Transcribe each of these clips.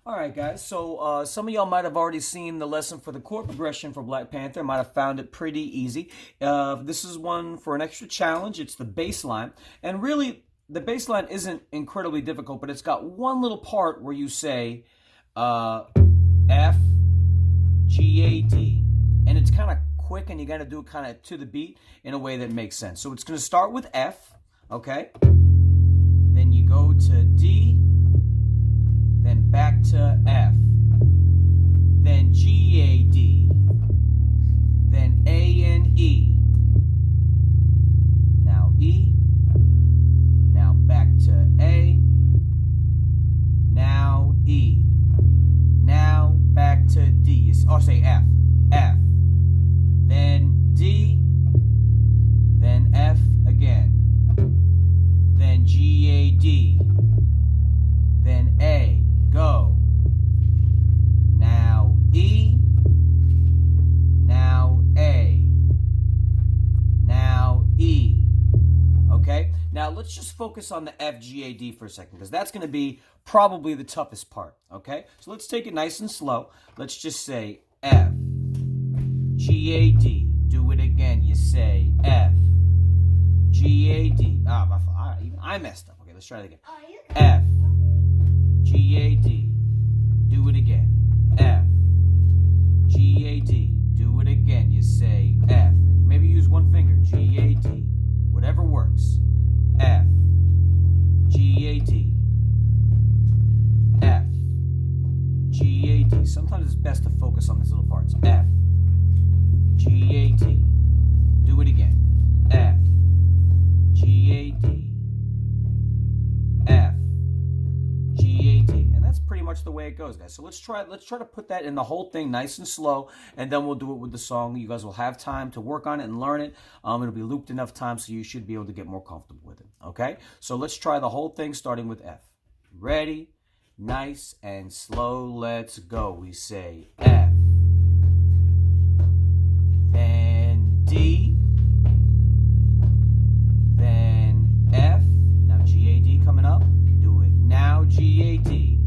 All right, guys. So some of y'all might have already seen the lesson for the chord progression for Black Panther. Might have found it pretty easy. This is one for an extra challenge. It's the bass line. And really, the bass line isn't incredibly difficult, but it's got one little part where you say F, G, A, D. And it's kind of quick, and you got to do it kind of to the beat in a way that makes sense. So it's going to start with F, okay? Then you go to D, then back to F, then G, A, D, then A and E, now E, now back to A, now E, now back to D, or say F, F, then D, then F again, then G, A, D, then A, go, now E, now A, now E, okay? Now let's just focus on the F, G, A, D for a second, because that's going to be probably the toughest part, okay? So let's take it nice and slow. Let's just say F, G, A, D. Do it again. You say F, G, A, D. I messed up. Okay, let's try it again. F, G, A, D. Do it again. F, G, A, D. Do it again. You say F. Maybe use one finger. G, A, D. Whatever works. F, G, A, D. F, G, A, D. Sometimes it's best to focus on these little parts. F, G, A, D. Do it again. F, G, A, D. F, G, A, D. And that's pretty much the way it goes, guys. So let's try to put that in the whole thing nice and slow, and then we'll do it with the song. You guys will have time to work on it and learn it. It'll be looped enough time so you should be able to get more comfortable with it, okay? So let's try the whole thing starting with F. Ready? Nice and slow, let's go. We say F, then D, then F, now G, A, D coming up. Do it now, G, A, D.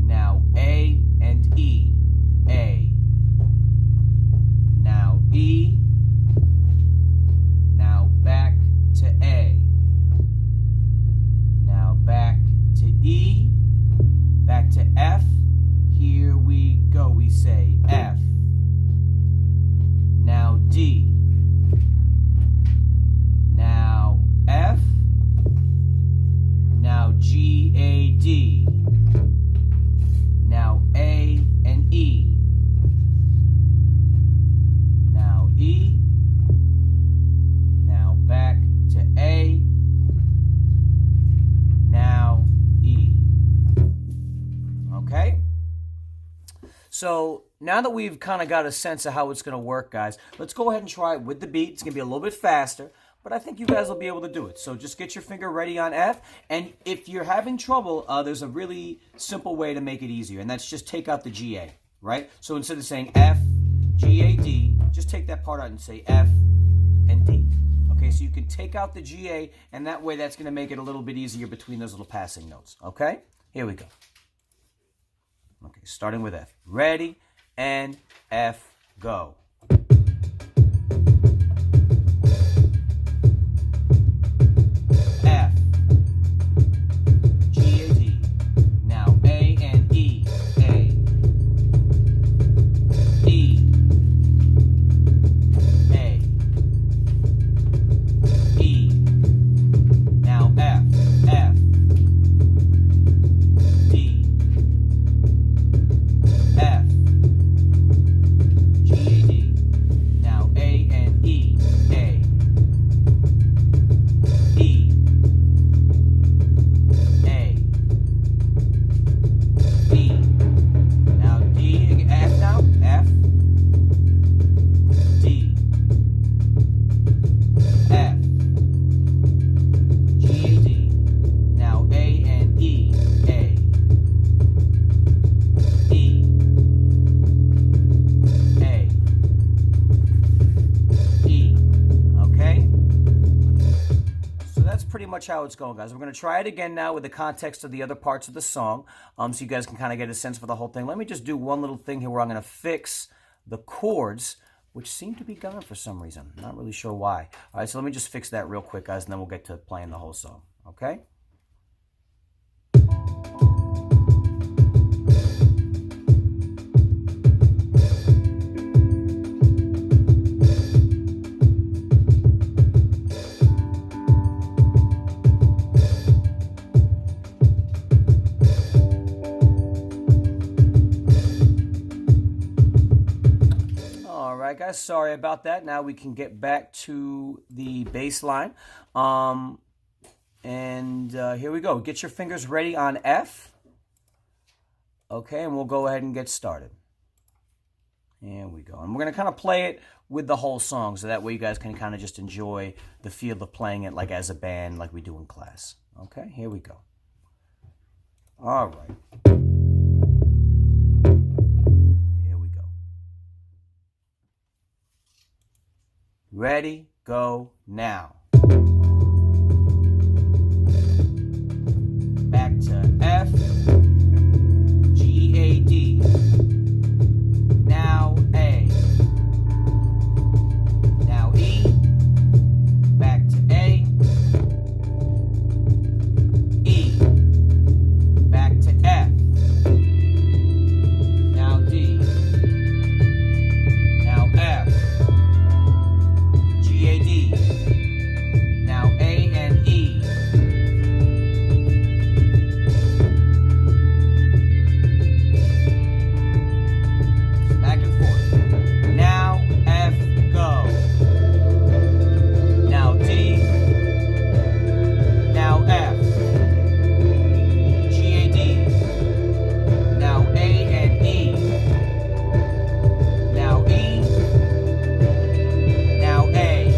Now A and E, A. Now E, now back to A. Now back to E, back to F. Here we go. We say F. Now D. Now F. Now G, A, D. Now A and E. Now E. Now back to A. Now E. Okay? So now that we've kind of got a sense of how it's going to work, guys, let's go ahead and try it with the beat. It's going to be a little bit faster, but I think you guys will be able to do it. So just get your finger ready on F, and if you're having trouble, there's a really simple way to make it easier, and that's just take out the GA, right? So instead of saying F, G, A, D, just take that part out and say F and D. Okay, so you can take out the GA, and that way that's going to make it a little bit easier between those little passing notes, okay? Here we go. Okay, starting with F. Ready, and F, go. F, G, A, D. Now A and E, A. E, A. E. Now F, F. D, F, G, A, D. much how it's going, guys. We're going to try it again now with the context of the other parts of the song, so you guys can kind of get a sense for the whole thing. Let me just do one little thing here where I'm going to fix the chords, which seem to be gone for some reason. Not really sure why. All right, so let me just fix that real quick, guys, and then we'll get to playing the whole song, okay? Alright guys, sorry about that. Now we can get back to the bass line. Here we go. Get your fingers ready on F. Okay, and we'll go ahead and get started. Here we go. And we're going to kind of play it with the whole song, so that way you guys can kind of just enjoy the feel of playing it like as a band, like we do in class. Okay, here we go. Alright. Ready, go, now. Back to F, G, A, D. Now A. Now E. Back to A. E. Back to F. Now D. Now F. A, D. Now A and E. Back and forth. Now F, go. Now D. Now F. G, A, D. Now A and E. Now E. Now A.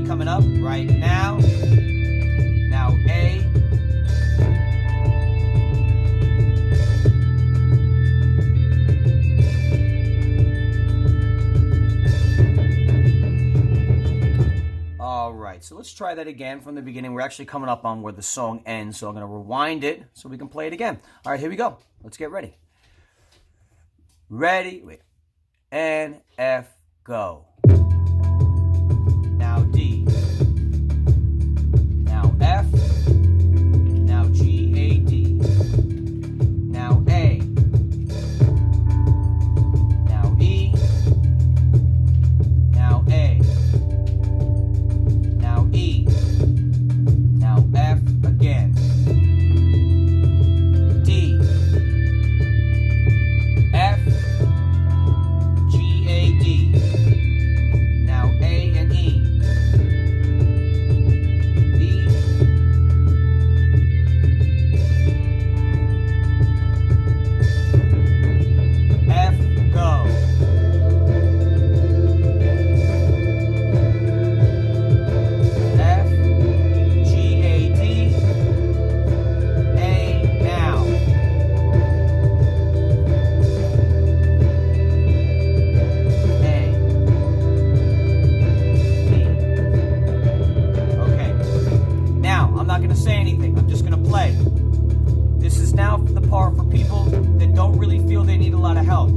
Coming up right now. Now A. All right, so let's try that again from the beginning. We're actually coming up on where the song ends, so I'm going to rewind it so we can play it again. All right, here we go. Let's get ready. Ready, wait, and F, go. Now D. Now F. Now G, A, D. Now A. Now E. Now A. Now E. Now F again. D. F. G, A, D. Now A and E. going to say anything. I'm just going to play. This is now the part for people that don't really feel they need a lot of help.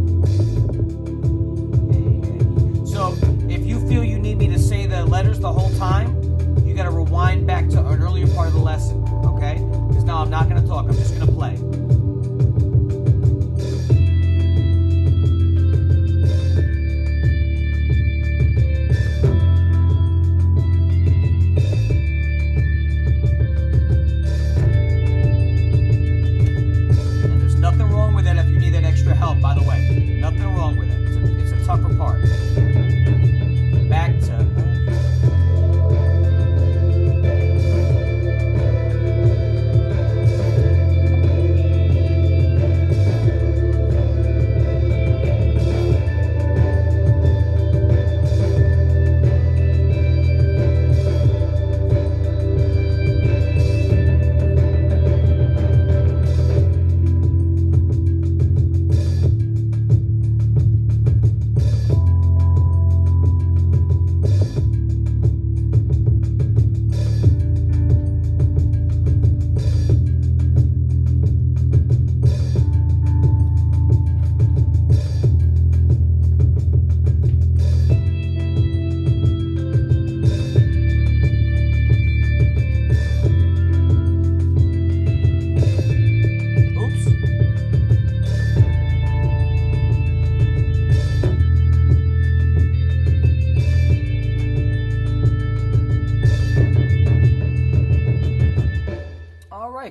So if you feel you need me to say the letters the whole time, you got to rewind back to an earlier part of the lesson, okay? Because now I'm not going to talk. I'm just going to play. Extra help, by the way. Nothing wrong with it. It's a tougher part. Back to...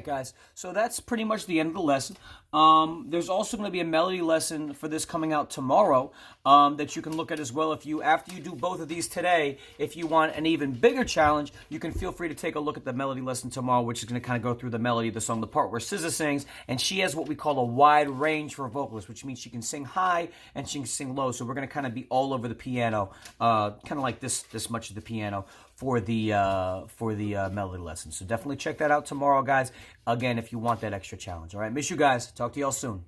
Guys, so that's pretty much the end of the lesson. There's also going to be a melody lesson for this coming out tomorrow that you can look at as well. If you, after you do both of these today, if you want an even bigger challenge, you can feel free to take a look at the melody lesson tomorrow, which is going to kind of go through the melody of the song, the part where SZA sings, and she has what we call a wide range for a vocalist, which means she can sing high and she can sing low. So we're going to kind of be all over the piano, kind of like this much of the piano for the melody lesson. So definitely check that out tomorrow, guys. Again, if you want that extra challenge. All right, miss you guys. Talk to y'all soon.